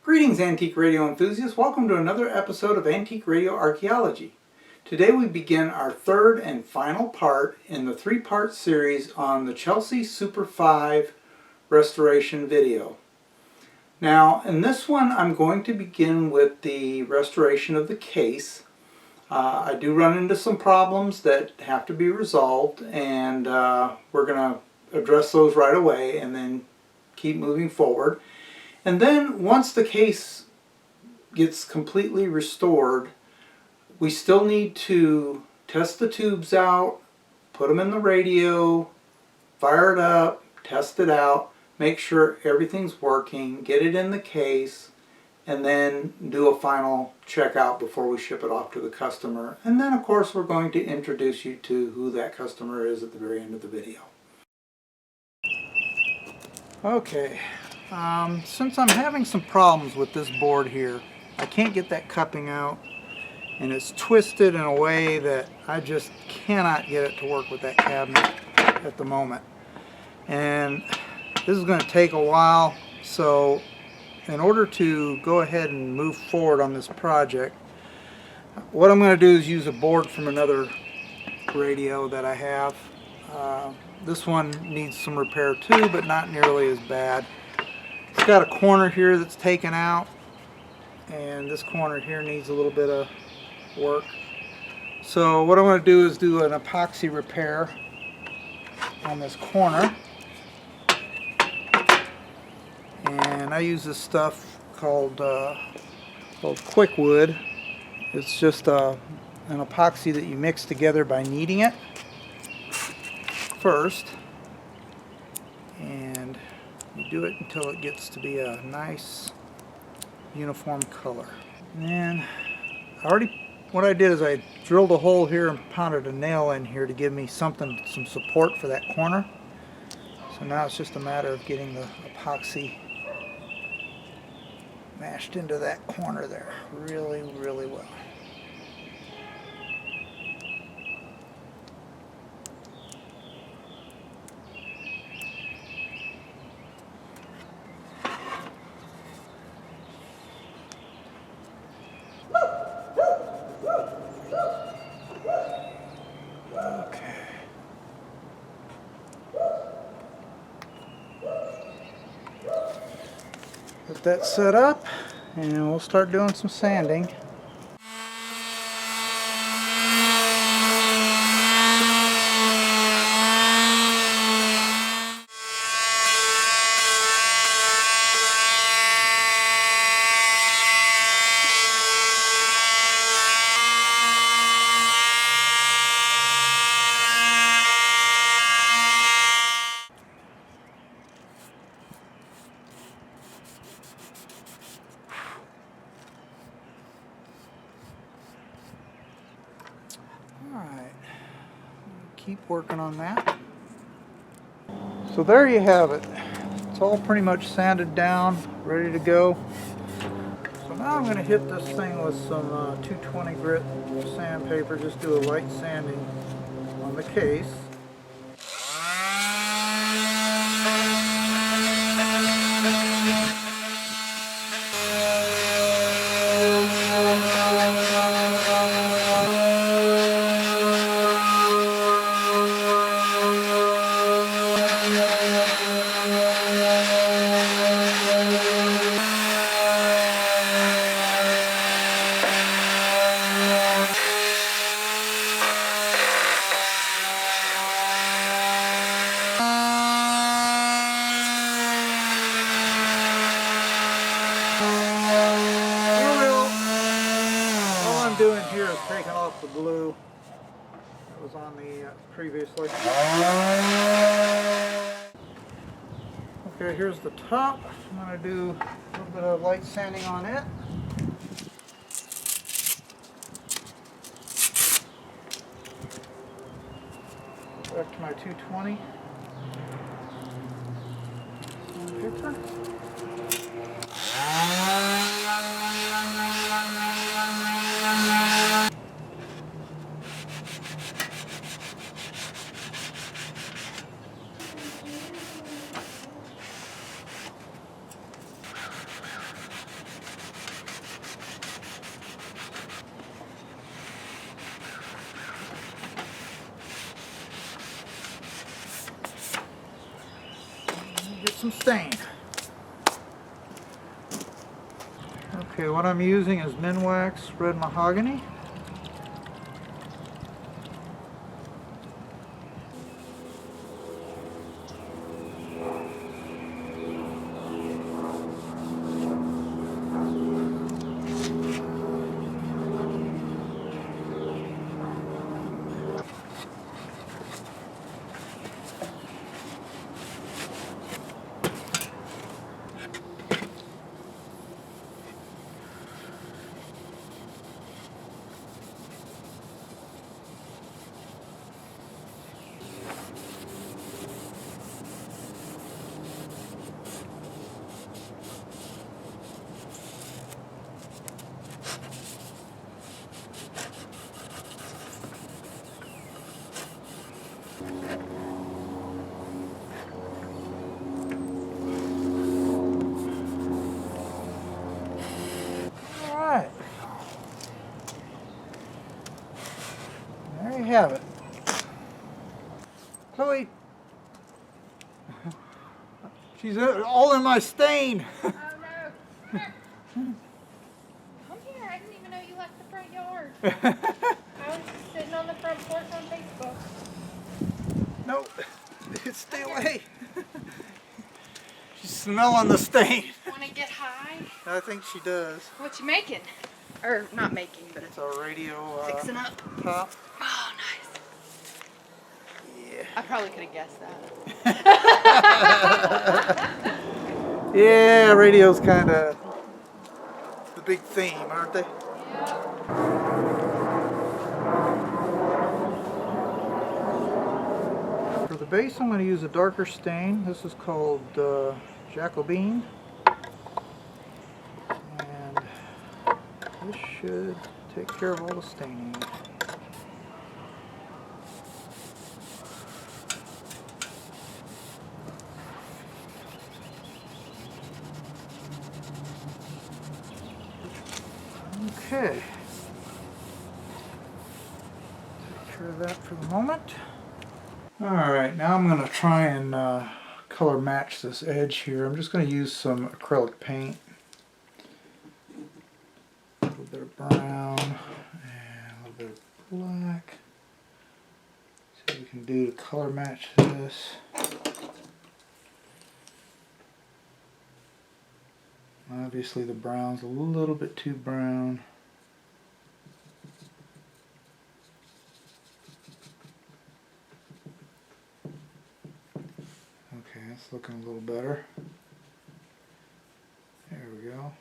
Greetings, antique radio enthusiasts. Welcome to another episode of Antique Radio Archaeology. Today we begin our third and final part in the three-part series on the Chelsea Super 5 restoration video. Now, in this one I'm going to begin with the restoration of the case. I do run into some problems that have to be resolved, and we're going to address those right away and then keep moving forward. And then once the case gets completely restored, we still need to test the tubes out, put them in the radio, fire it up, test it out, make sure everything's working, get it in the case, and then do a final checkout before we ship it off to the customer. And then of course we're going to introduce you to who that customer is at the very end of the video. Okay. Since I'm having some problems with this board here, I can't get that cupping out, and it's twisted in a way that I just cannot get it to work with that cabinet at the moment. And this is going to take a while, so in order to go ahead and move forward on this project, what I'm going to do is use a board from another radio that I have. This one needs some repair too, but not nearly as bad. It's got a corner here that's taken out, and this corner here needs a little bit of work. So what I'm going to do is do an epoxy repair on this corner, and I use this stuff called Quick Wood. It's just an epoxy that you mix together by kneading it first, and you do it until it gets to be a nice uniform color. And what I did is I drilled a hole here and pounded a nail in here to give me some support for that corner. So now it's just a matter of getting the epoxy mashed into that corner there really, really well. Get that set up, and we'll start doing some sanding. Alright, keep working on that. So there you have it. It's all pretty much sanded down, ready to go. So now I'm going to hit this thing with some 220 grit sandpaper, just do a light sanding on the case. Doing here is taking off the glue that was on the previously. Okay, here's the top. I'm going to do a little bit of light sanding on it. Back to my 220 sandpaper. some stain. Okay, what I'm using is Minwax Red Mahogany. Alright, there you have it. Chloe, she's all in my stain. Oh no. Come here. I didn't even know you left the front yard. I was just sitting on the front porch on Facebook. No, stay away. She's smelling the stain. Want to get high? I think she does. What you making? Or not making, but It's a radio fixing up. top. Oh, nice. Yeah. I probably could have guessed that. Yeah, radio's kind of the big theme, aren't they? Yeah. For the base, I'm going to use a darker stain. This is called Jacobine. And this should take care of all the staining. Okay. Take care of that for the moment. Alright, now I'm going to try and color match this edge here. I'm just going to use some acrylic paint. A little bit of brown and a little bit of black. See what we can do to color match this. Obviously the brown's a little bit too brown. Okay, that's looking a little better. There we go.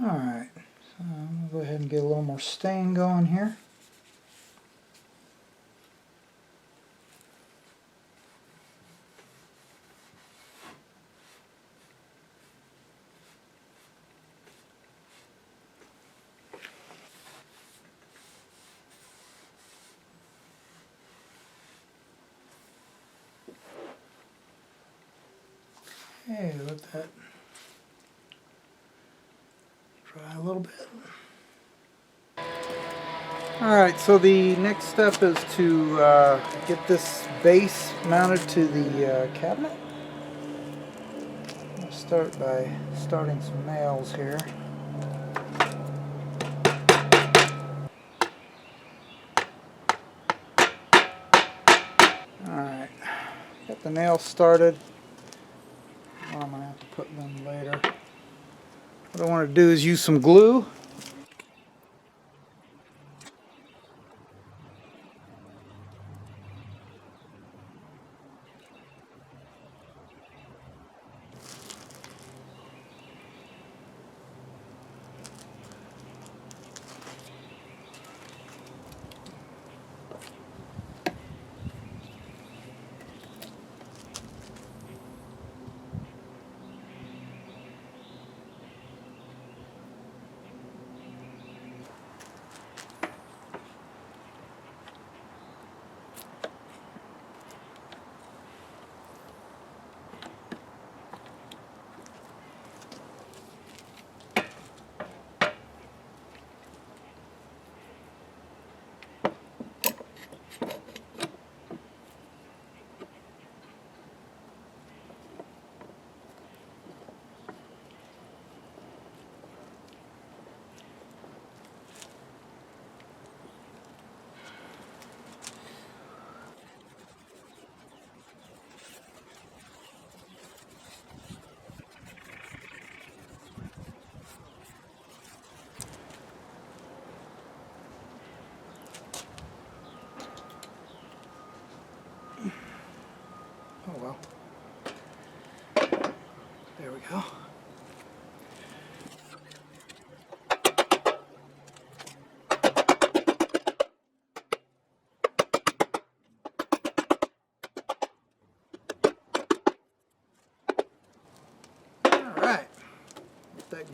Alright, so I'm going to go ahead and get a little more stain going here. Okay, let that dry a little bit. Alright, so the next step is to get this base mounted to the cabinet. I'm going to start by starting some nails here. Alright, got the nails started. I'm going to have to put them later. What I want to do is use some glue.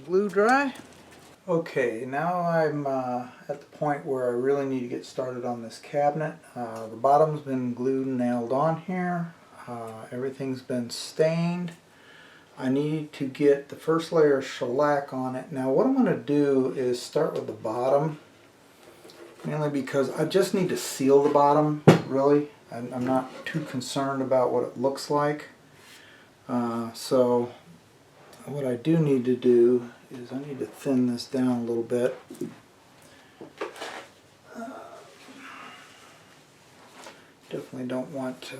glue dry. Okay, now I'm at the point where I really need to get started on this cabinet. The bottom's been glued and nailed on here. Everything's been stained. I need to get the first layer of shellac on it. Now what I'm going to do is start with the bottom, mainly because I just need to seal the bottom, really. I'm not too concerned about what it looks like. So what I do need to do is I need to thin this down a little bit. Definitely don't want...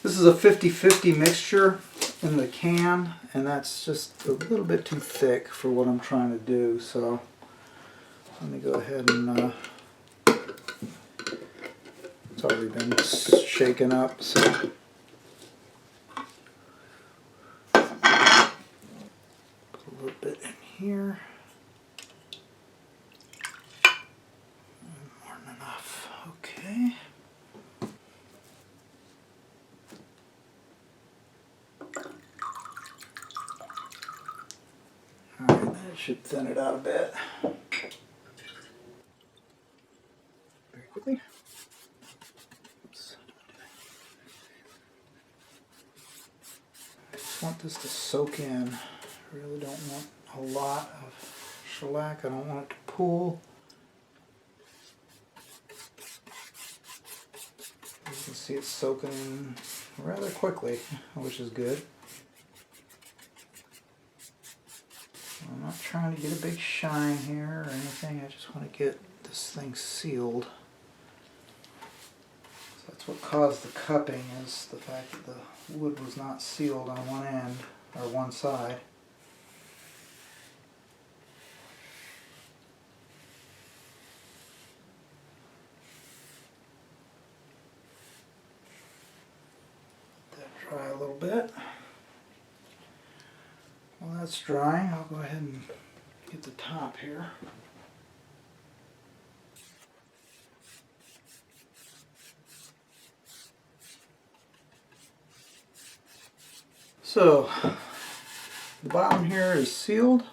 This is a 50-50 mixture in the can, and that's just a little bit too thick for what I'm trying to do. So let me go ahead and... it's already been shaken up, so... a little bit in here. More than enough. Okay. Alright, that should thin it out a bit. Very quickly. Oops. I just want this to soak in. I really don't want a lot of shellac. I don't want it to pool. You can see it's soaking in rather quickly, which is good. I'm not trying to get a big shine here or anything. I just want to get this thing sealed. So that's what caused the cupping, is the fact that the wood was not sealed on one end or one side. Dry a little bit. While that's drying, I'll go ahead and get the top here. So the bottom here is sealed.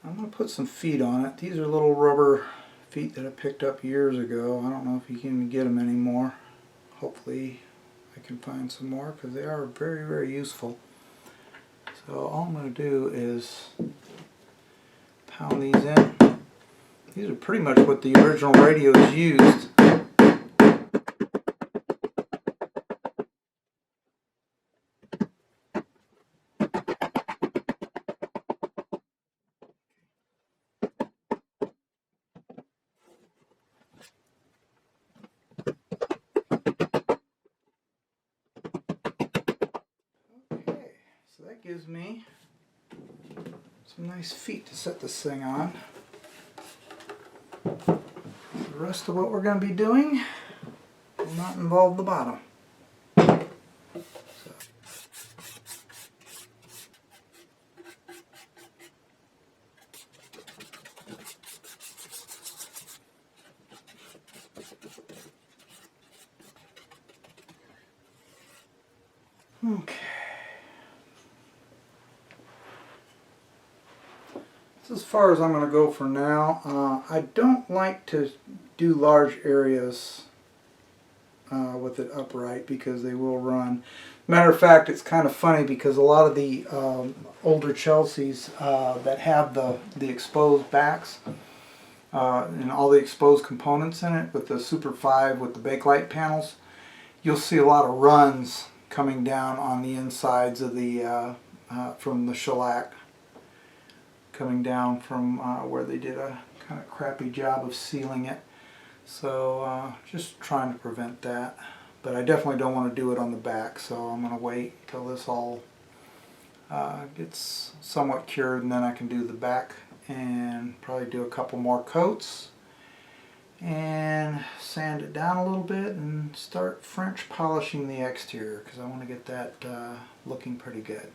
I'm going to put some feet on it. These are little rubber feet that I picked up years ago. I don't know if you can even get them anymore. Hopefully I can find some more, because they are very, very useful. So all I'm going to do is pound these in. These are pretty much what the original radios used. Okay, so that gives me some nice feet to set this thing on. The rest of what we're going to be doing will not involve the bottom. So. Okay. That's as far as I'm going to go for now. I don't like to do large areas with it upright, because they will run. Matter of fact, it's kind of funny because a lot of the older Chelseas that have the exposed backs and all the exposed components in it, with the Super 5 with the bakelite panels, you'll see a lot of runs coming down on the insides of the from the shellac, coming down from where they did a kind of crappy job of sealing it. So just trying to prevent that. But I definitely don't want to do it on the back, so I'm going to wait till this all gets somewhat cured, and then I can do the back and probably do a couple more coats and sand it down a little bit and start French polishing the exterior, because I want to get that looking pretty good.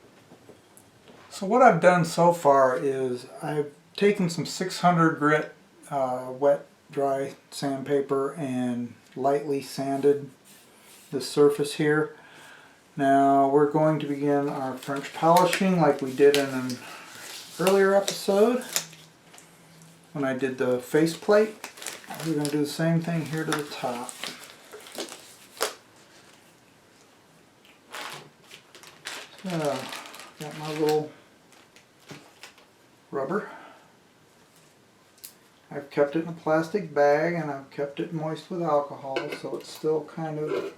So what I've done so far is I've taken some 600 grit wet dry sandpaper and lightly sanded the surface here. Now we're going to begin our French polishing like we did in an earlier episode when I did the faceplate. We're going to do the same thing here to the top. Got my little rubber. I've kept it in a plastic bag and I've kept it moist with alcohol so it's still kind of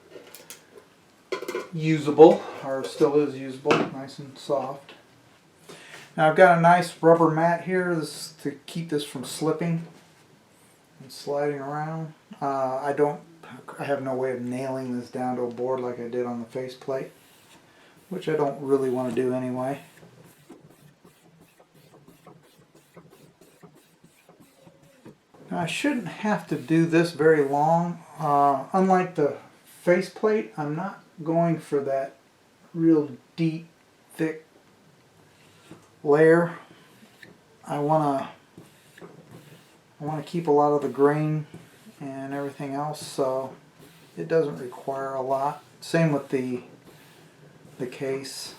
usable, or still is usable, nice and soft. Now I've got a nice rubber mat here to keep this from slipping and sliding around. I have no way of nailing this down to a board like I did on the faceplate, which I don't really want to do anyway. Now I shouldn't have to do this very long. Unlike the faceplate, I'm not going for that real deep, thick layer. I want to keep a lot of the grain and everything else, so it doesn't require a lot. Same with the case.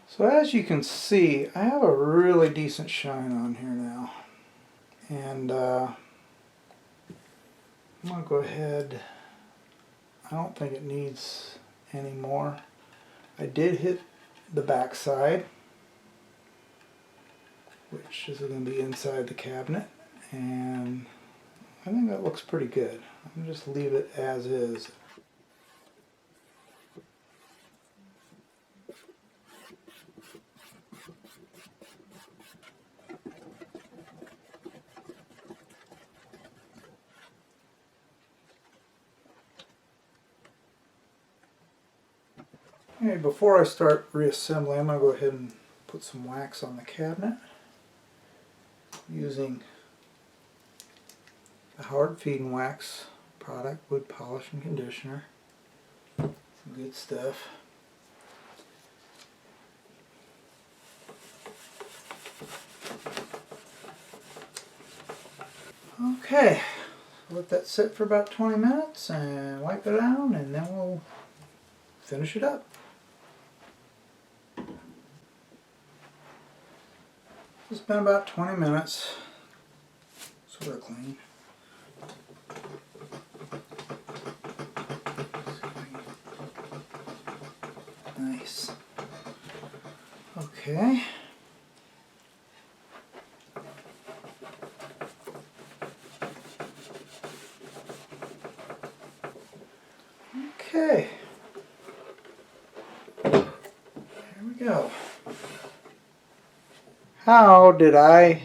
So as you can see, I have a really decent shine on here now, and I'm going to go ahead. I don't think it needs any more. I did hit the back side, which is going to be inside the cabinet, and I think that looks pretty good. I'm going to just leave it as is. Okay, before I start reassembly, I'm going to go ahead and put some wax on the cabinet using the Howard Feed and Wax product, wood polish and conditioner. Some good stuff. Okay, let that sit for about 20 minutes and wipe it down, and then we'll finish it up. It's been about 20 minutes, sort of clean. Nice. Okay. Okay. There we go. How did I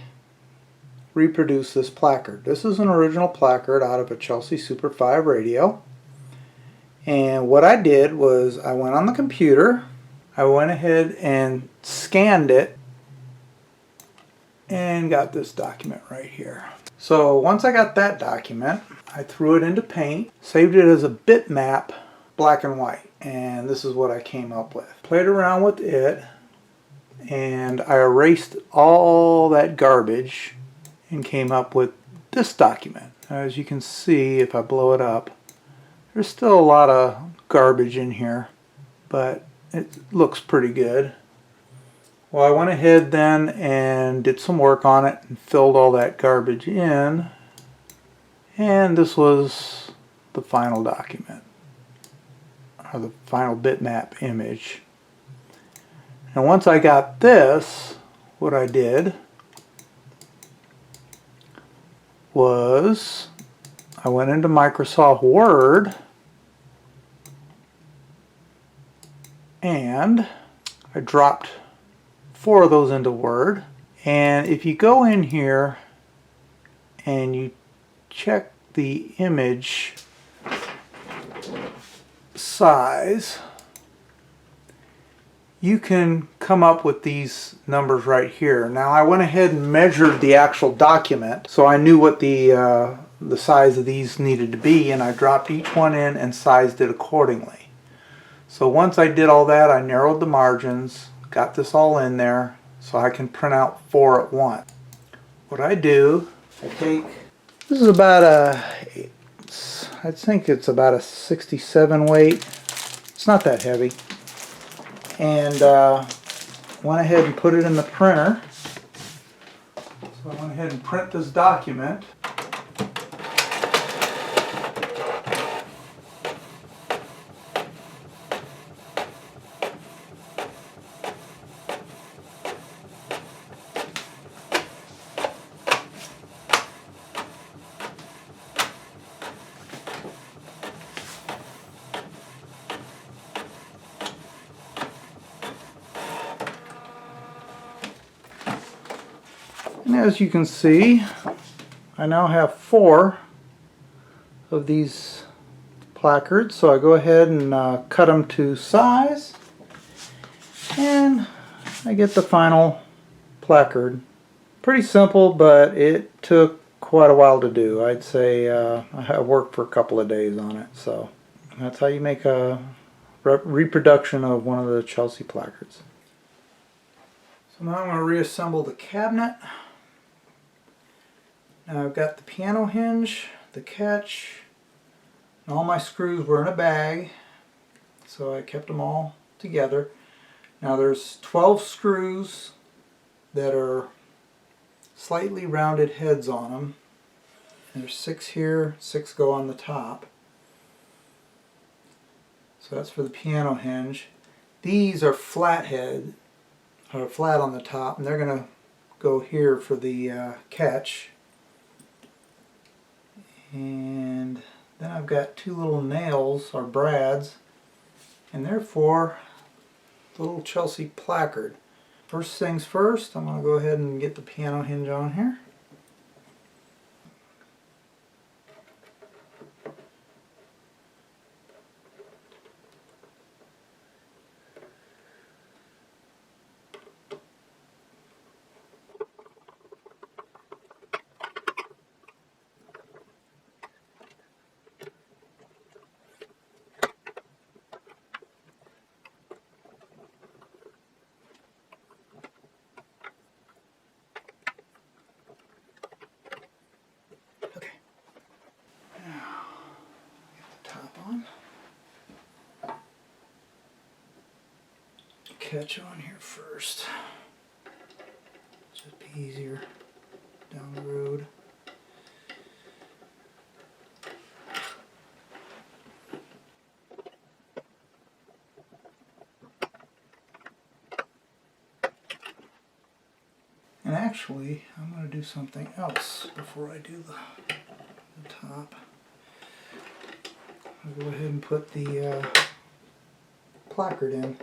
reproduce this placard? This is an original placard out of a Chelsea Super 5 radio. And what I did was I went on the computer, I went ahead and scanned it, and got this document right here. So once I got that document, I threw it into Paint, saved it as a bitmap, black and white. And this is what I came up with. Played around with it, and I erased all that garbage and came up with this document. As you can see, if I blow it up, there's still a lot of garbage in here, but it looks pretty good. Well, I went ahead then and did some work on it and filled all that garbage in, and this was the final document, or the final bitmap image. And once I got this, what I did was I went into Microsoft Word and I dropped 4 of those into Word. And if you go in here and you check the image size, you can come up with these numbers right here. Now I went ahead and measured the actual document, so I knew what the size of these needed to be, and I dropped each one in and sized it accordingly. So once I did all that, I narrowed the margins, got this all in there, so I can print out 4 at once. What I do, I take, this is about I think it's about a 67 weight. It's not that heavy. and went ahead and put it in the printer. So I went ahead and print this document. And as you can see, I now have 4 of these placards, so I go ahead and cut them to size, and I get the final placard. Pretty simple, but it took quite a while to do. I'd say I worked for a couple of days on it, so that's how you make a reproduction of one of the Chelsea placards. So now I'm going to reassemble the cabinet. Now I've got the piano hinge, the catch, and all my screws were in a bag, so I kept them all together. Now there's 12 screws that are slightly rounded heads on them. There's 6 here, 6 go on the top. So that's for the piano hinge. These are flat on the top, and they're going to go here for the catch. And then I've got 2 little nails, or brads, and they're for the little Chelsea placard. First things first, I'm going to go ahead and get the piano hinge on here. Okay. Now, get the top on. Catch on here first. Should be easier down the road. And actually, I'm going to do something else before I do the top. I'll go ahead and put the placard in.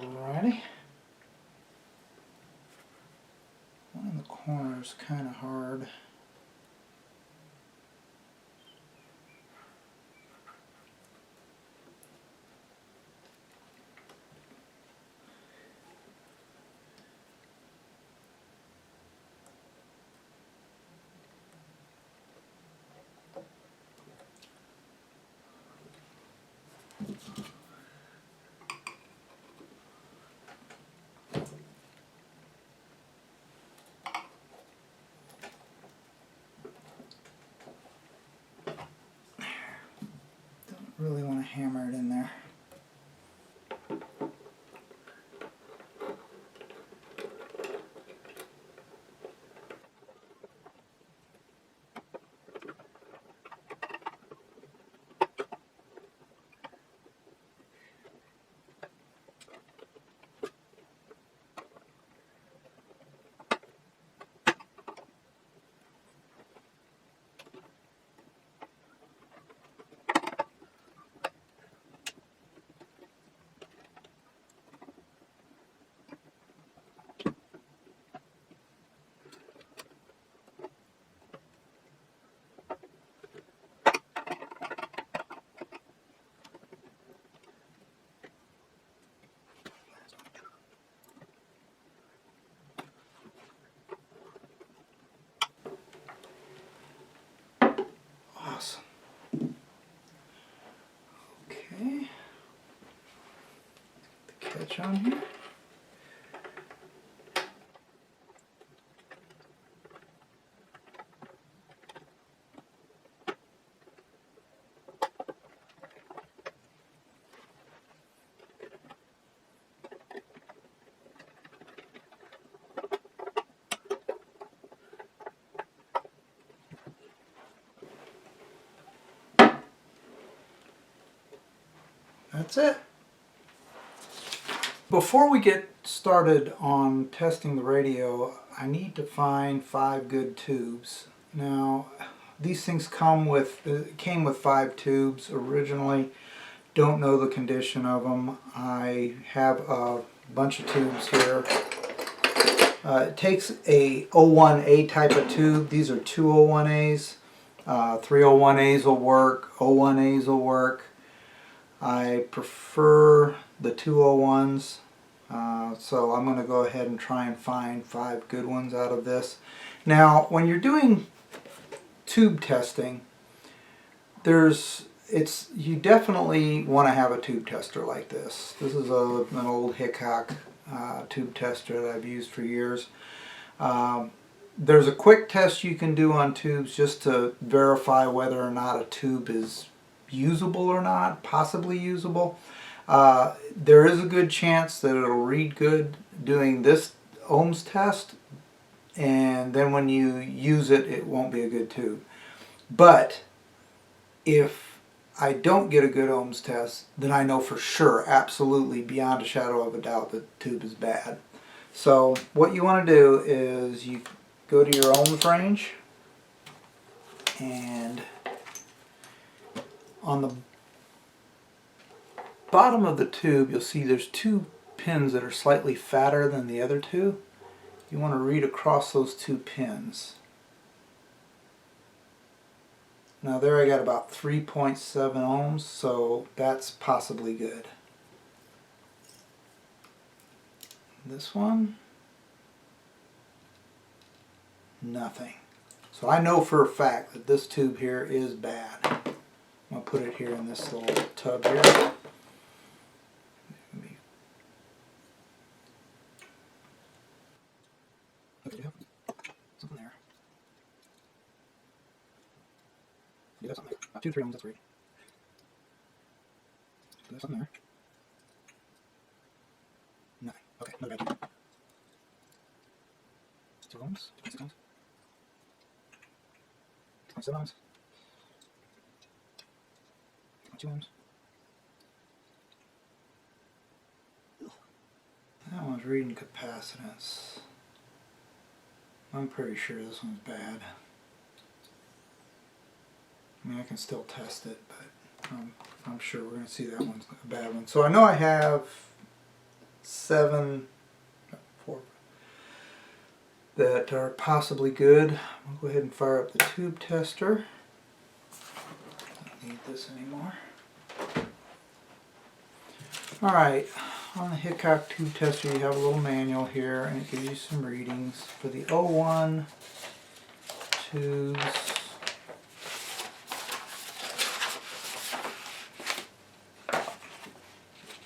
Alrighty. One in the corner is kind of hard. Really want to hammer it in there. Awesome. Okay. The catch on here. that's it. Before we get started on testing the radio, I need to find 5 good tubes. Now, these things came with 5 tubes originally. Don't know the condition of them. I have a bunch of tubes here. It takes a 01A type of tube. These are 201As. 301As will work. 01As will work. I prefer the 201s. So I'm going to go ahead and try and find 5 good ones out of this. Now, when you're doing tube testing, you definitely want to have a tube tester like this. This is an old Hickok tube tester that I've used for years. There's a quick test you can do on tubes just to verify whether or not a tube is usable or not, possibly usable. There is a good chance that it'll read good doing this ohms test, and then when you use it, it won't be a good tube. But if I don't get a good ohms test, then I know for sure, absolutely, beyond a shadow of a doubt, that the tube is bad. So what you want to do is you go to your ohms range, and on the bottom of the tube you'll see there's 2 pins that are slightly fatter than the other 2. You want to read across those 2 pins. Now there I got about 3.7 ohms, so that's possibly good. This one, nothing. So I know for a fact that this tube here is bad. I'm going to put it here in this little tub here. Okay, yeah. Something there. Yeah, that's something there. About 2 to 3 ohms, that's great. There's something there. Nothing. Okay, another bad tube. 2 ohms, 26 ohms. 27 ohms. 2 ohms. That one's reading capacitance. I'm pretty sure this one's bad. I mean, I can still test it, but I'm sure we're going to see that one's a bad one. So I know I have 4 that are possibly good. I'll go ahead and fire up the tube tester. Don't need this anymore. Alright, on the Hickok tube tester you have a little manual here, and it gives you some readings for the 01 tubes.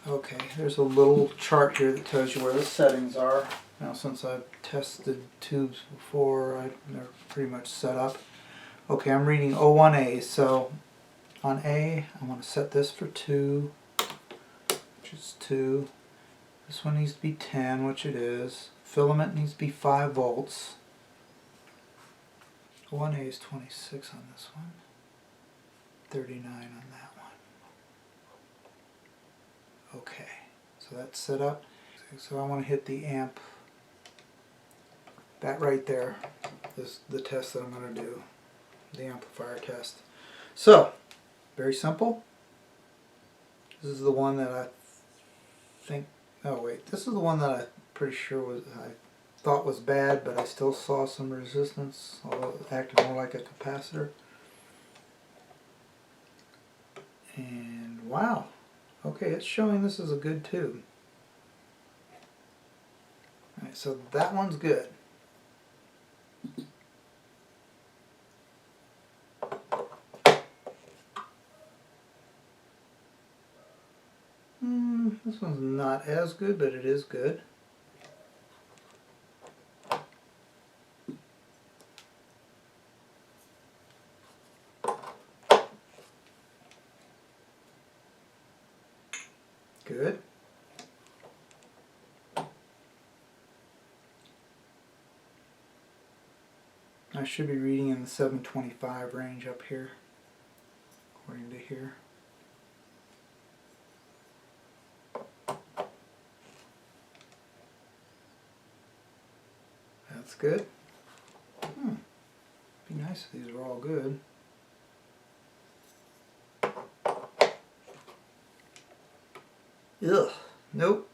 Okay, there's a little chart here that tells you where the settings are. Now, since I've tested tubes before, they're pretty much set up. Okay, I'm reading 01A, so on A, I want to set this for 2, which is 2. This one needs to be 10, which it is. Filament needs to be 5 volts. 1A is 26 on this one, 39 on that one. Okay, so that's set up. So I want to hit the amp. That right there is the test that I'm going to do, the amplifier test. So, very simple. This is the one that I think, oh wait, this is the one that I'm pretty sure I thought was bad, but I still saw some resistance, although it acted more like a capacitor. And wow, okay, it's showing this is a good tube. Alright, so that one's good. This one's not as good, but it is good. Good. I should be reading in the 725 range up here, according to here. good. Be nice if these are all good. Ugh. Nope.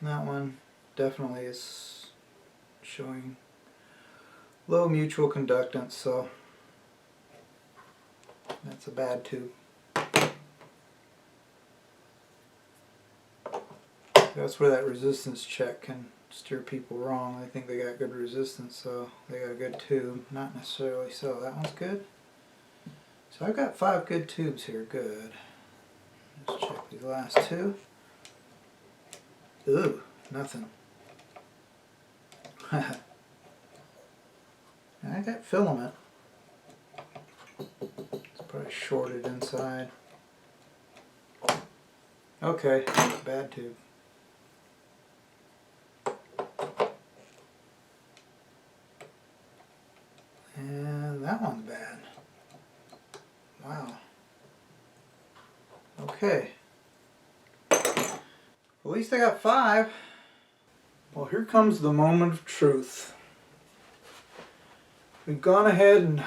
That one definitely is showing low mutual conductance, so that's a bad tube. That's where that resistance check can steer people wrong. They think they got good resistance, so they got a good tube. Not necessarily so. That one's good. So I've got 5 good tubes here. Good. Let's check these last 2. Ooh, nothing. I got filament. It's probably shorted inside. Okay, bad tube. And that one's bad. Wow. Okay. At least I got 5. Well, here comes the moment of truth. We've gone ahead and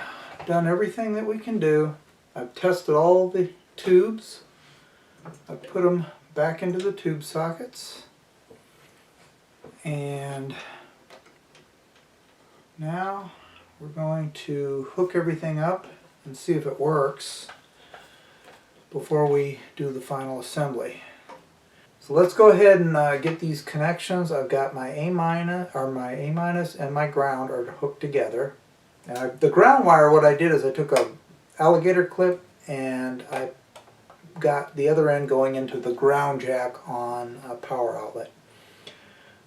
done everything that we can do. I've tested all the tubes. I've put them back into the tube sockets. And now we're going to hook everything up and see if it works before we do the final assembly. So let's go ahead and get these connections. I've got my A minus and my ground are hooked together. And the ground wire, what I did is I took a alligator clip and I got the other end going into the ground jack on a power outlet.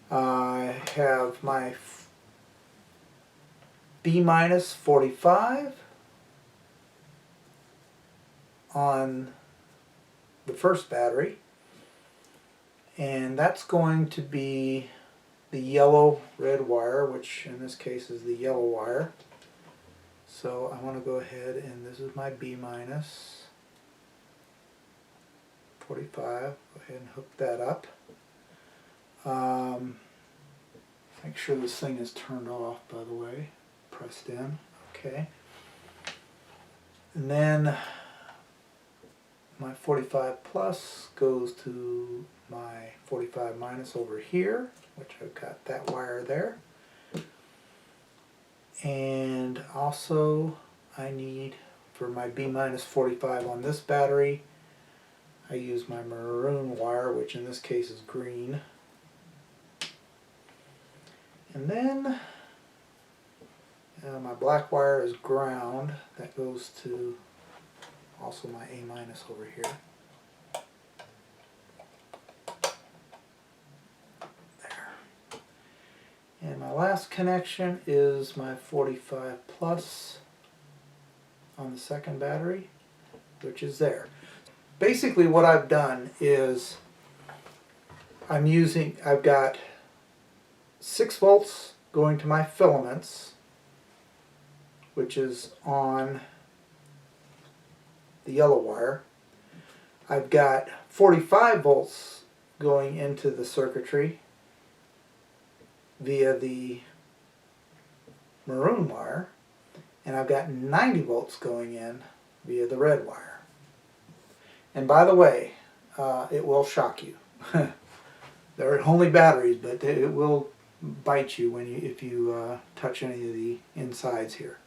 I have my B minus 45 on the first battery, and that's going to be the yellow red wire, which in this case is the yellow wire. So I want to go ahead and this is my B minus 45. Go ahead and hook that up. Make sure this thing is turned off, by the way. Pressed in. Okay. And then my 45 plus goes to my 45 minus over here, which I've got that wire there. And also I need, for my B minus 45 on this battery, I use my maroon wire, which in this case is green. And then my black wire is ground. That goes to also my A minus over here. There. And my last connection is my 45 plus on the second battery, which is there. Basically what I've done is I've got 6 volts going to my filaments, which is on the yellow wire. I've got 45 volts going into the circuitry via the maroon wire, and I've got 90 volts going in via the red wire. And by the way, it will shock you. They're only batteries, but it will bite you if you touch any of the insides here.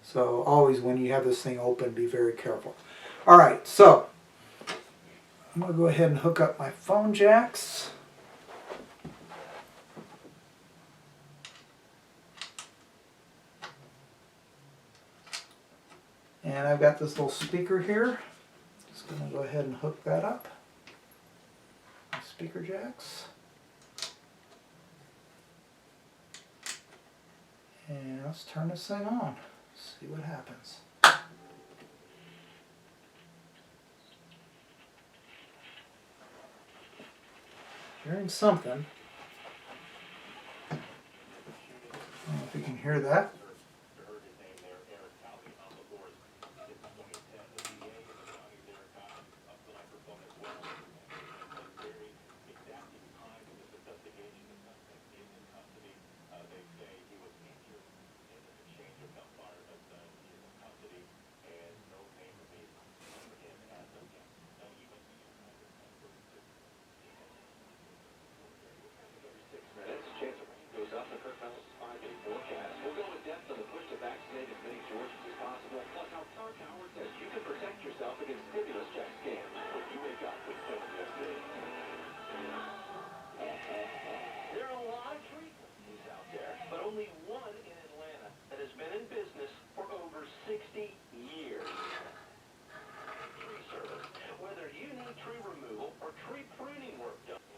So always when you have this thing open, be very careful. Alright, so I'm going to go ahead and hook up my phone jacks. And I've got this little speaker here. Just going to go ahead and hook that up. My speaker jacks. And let's turn this thing on. See what happens. Hearing something. I don't know if you can hear that.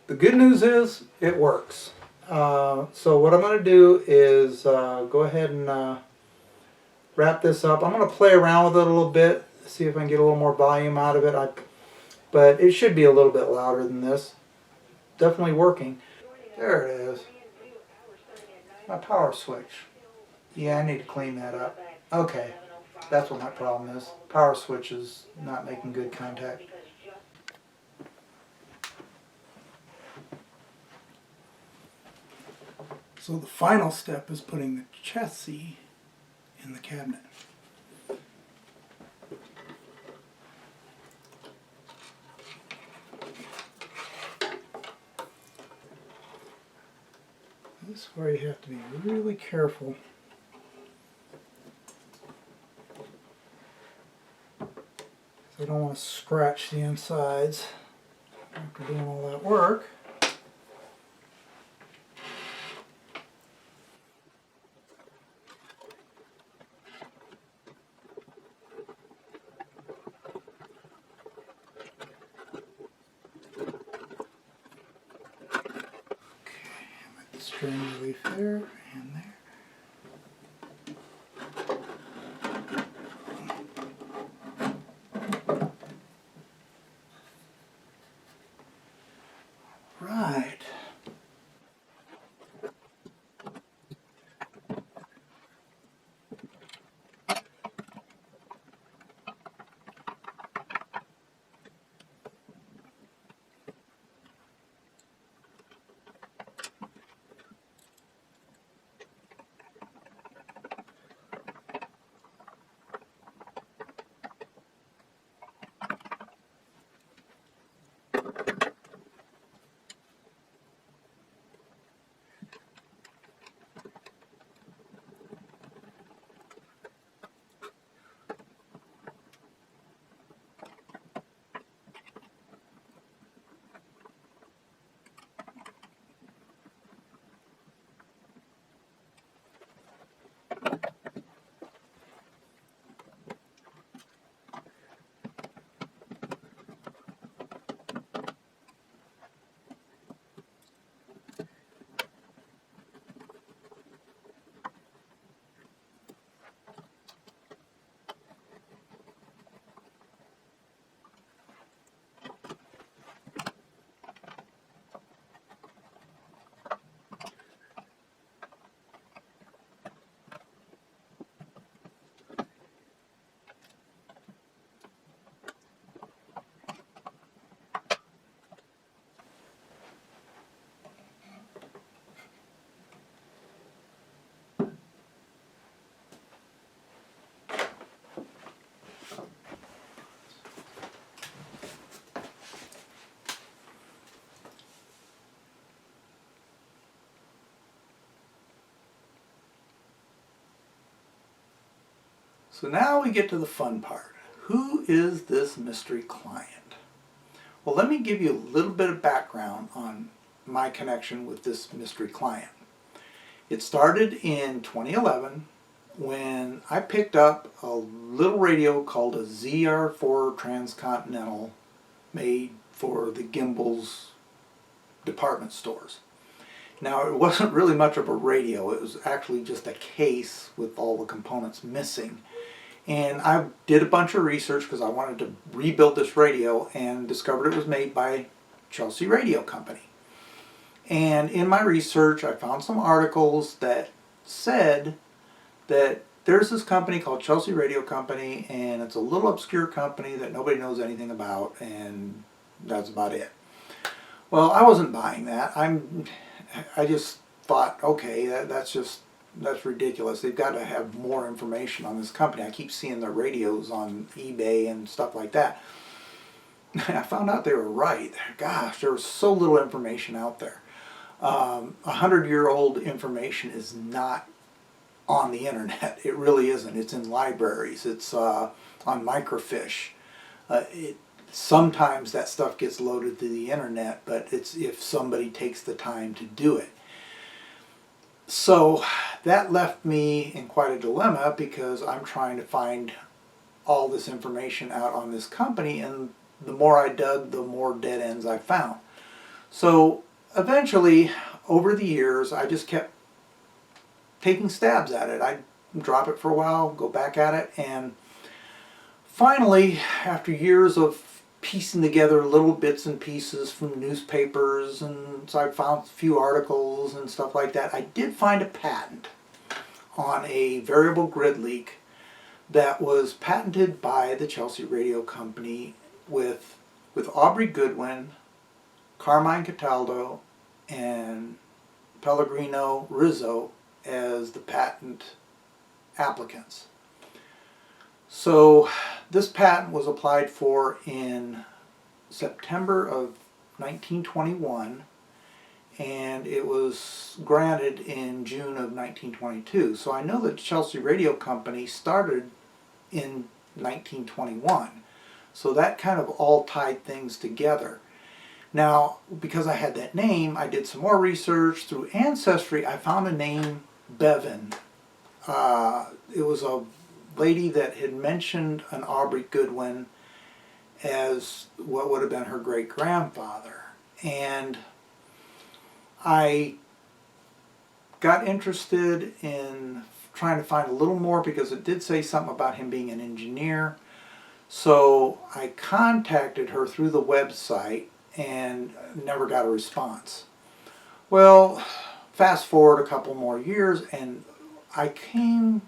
The good news is it works. So what I'm going to do is go ahead and wrap this up. I'm going to play around with it a little bit, see if I can get a little more volume out of it. But it should be a little bit louder than this. Definitely working. There it is. My power switch. Yeah, I need to clean that up. Okay, that's what my problem is. Power switch is not making good contact. So the final step is putting the chassis in the cabinet. This is where you have to be really careful. I don't want to scratch the insides after doing all that work. String relief there and there. Right. So now we get to the fun part. Who is this mystery client? Well, let me give you a little bit of background on my connection with this mystery client. It started in 2011 when I picked up a little radio called a ZR4 Transcontinental made for the Gimbals department stores. Now, it wasn't really much of a radio. It was actually just a case with all the components missing. And I did a bunch of research because I wanted to rebuild this radio and discovered it was made by Chelsea Radio Company. And in my research, I found some articles that said that there's this company called Chelsea Radio Company, and it's a little obscure company that nobody knows anything about, and that's about it. Well, I wasn't buying that. I just thought, okay, that's ridiculous. They've got to have more information on this company. I keep seeing their radios on eBay and stuff like that. I found out they were right. Gosh, there was so little information out there. 100-year-old information is not on the internet. It really isn't. It's in libraries. It's on microfiche. Sometimes that stuff gets loaded to the internet, but it's if somebody takes the time to do it. So that left me in quite a dilemma because I'm trying to find all this information out on this company, and the more I dug, the more dead ends I found. So eventually, over the years, I just kept taking stabs at it. I'd drop it for a while, go back at it, and finally, after years of piecing together little bits and pieces from newspapers, and so I found a few articles and stuff like that, I did find a patent on a variable grid leak that was patented by the Chelsea Radio Company with Aubrey Goodwin, Carmine Cataldo, and Pellegrino Rizzo as the patent applicants. So this patent was applied for in September of 1921, and it was granted in June of 1922. So I know that Chelsea Radio Company started in 1921. So that kind of all tied things together. Now, because I had that name, I did some more research. Through Ancestry, I found a name, Bevan. It was a lady that had mentioned an Aubrey Goodwin as what would have been her great-grandfather. And I got interested in trying to find a little more because it did say something about him being an engineer. So I contacted her through the website and never got a response. Well, fast forward a couple more years and I came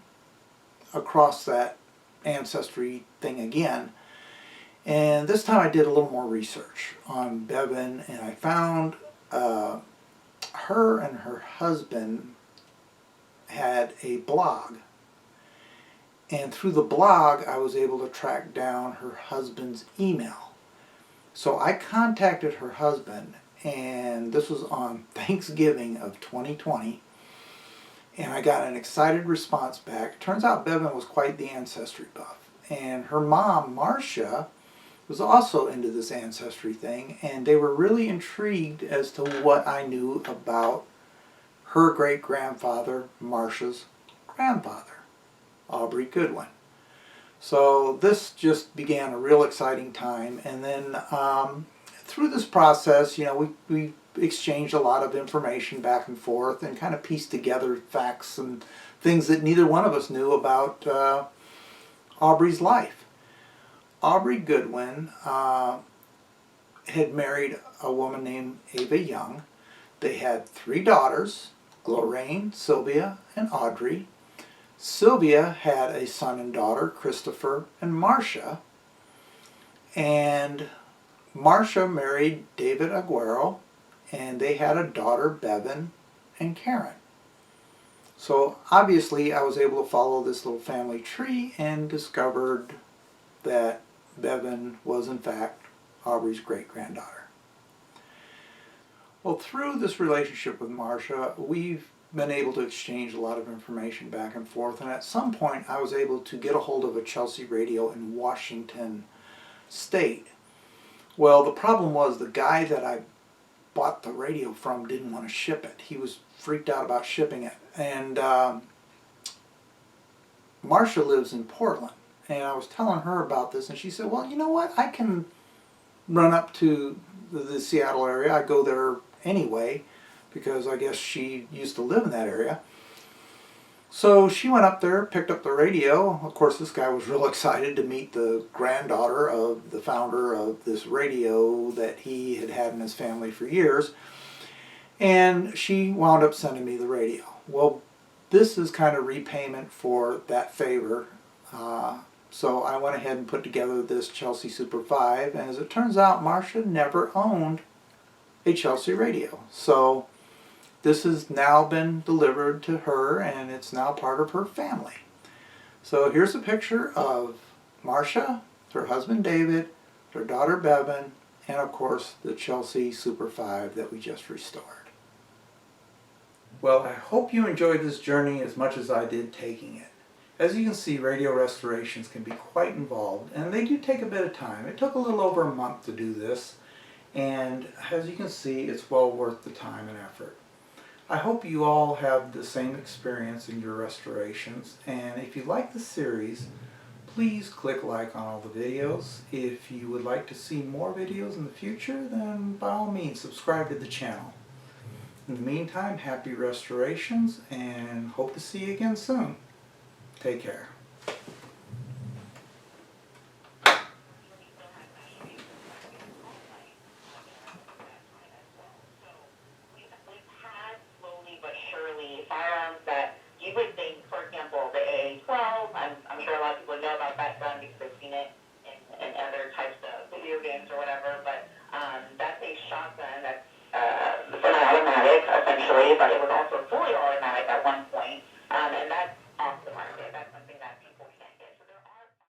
across that Ancestry thing again, and this time I did a little more research on Bevan, and I found her and her husband had a blog, and through the blog I was able to track down her husband's email. So I contacted her husband, and this was on Thanksgiving of 2020, and I got an excited response back. Turns out Bevan was quite the Ancestry buff, and her mom, Marcia, was also into this Ancestry thing, and they were really intrigued as to what I knew about her great-grandfather, Marcia's grandfather, Aubrey Goodwin. So this just began a real exciting time, and then through this process, you know, we exchanged a lot of information back and forth and kind of pieced together facts and things that neither one of us knew about Aubrey's life. Aubrey Goodwin had married a woman named Ava Young. They had 3 daughters, Lorraine, Sylvia, and Audrey. Sylvia had a son and daughter, Christopher and Marcia. And Marcia married David Aguero, and they had a daughter, Bevan, and Karen. So obviously I was able to follow this little family tree and discovered that Bevan was in fact Aubrey's great-granddaughter. Well, through this relationship with Marcia, we've been able to exchange a lot of information back and forth, and at some point I was able to get a hold of a Chelsea radio in Washington State. Well, the problem was the guy that I bought the radio from didn't want to ship it. He was freaked out about shipping it. And Marcia lives in Portland, and I was telling her about this, and she said, well, you know what, I can run up to the Seattle area. I go there anyway because I guess she used to live in that area. So she went up there, picked up the radio. Of course, this guy was real excited to meet the granddaughter of the founder of this radio that he had had in his family for years. And she wound up sending me the radio. Well, this is kind of repayment for that favor. So I went ahead and put together this Chelsea Super 5. And as it turns out, Marcia never owned a Chelsea radio. So this has now been delivered to her, and it's now part of her family. So here's a picture of Marcia, her husband David, their daughter Bevan, and of course the Chelsea Super 5 that we just restored. Well, I hope you enjoyed this journey as much as I did taking it. As you can see, radio restorations can be quite involved, and they do take a bit of time. It took a little over a month to do this, and as you can see, it's well worth the time and effort. I hope you all have the same experience in your restorations, and if you like the series, Please click like on all the videos. If you would like to see more videos in the future, then by all means subscribe to the channel. In the meantime, happy restorations and hope to see you again soon. Take care. Firearms that you would think, for example, the AA-12, I'm sure a lot of people know about that gun because they've seen it in other types of video games or whatever, but that's a shotgun that's semi-automatic, essentially, but it was also fully automatic.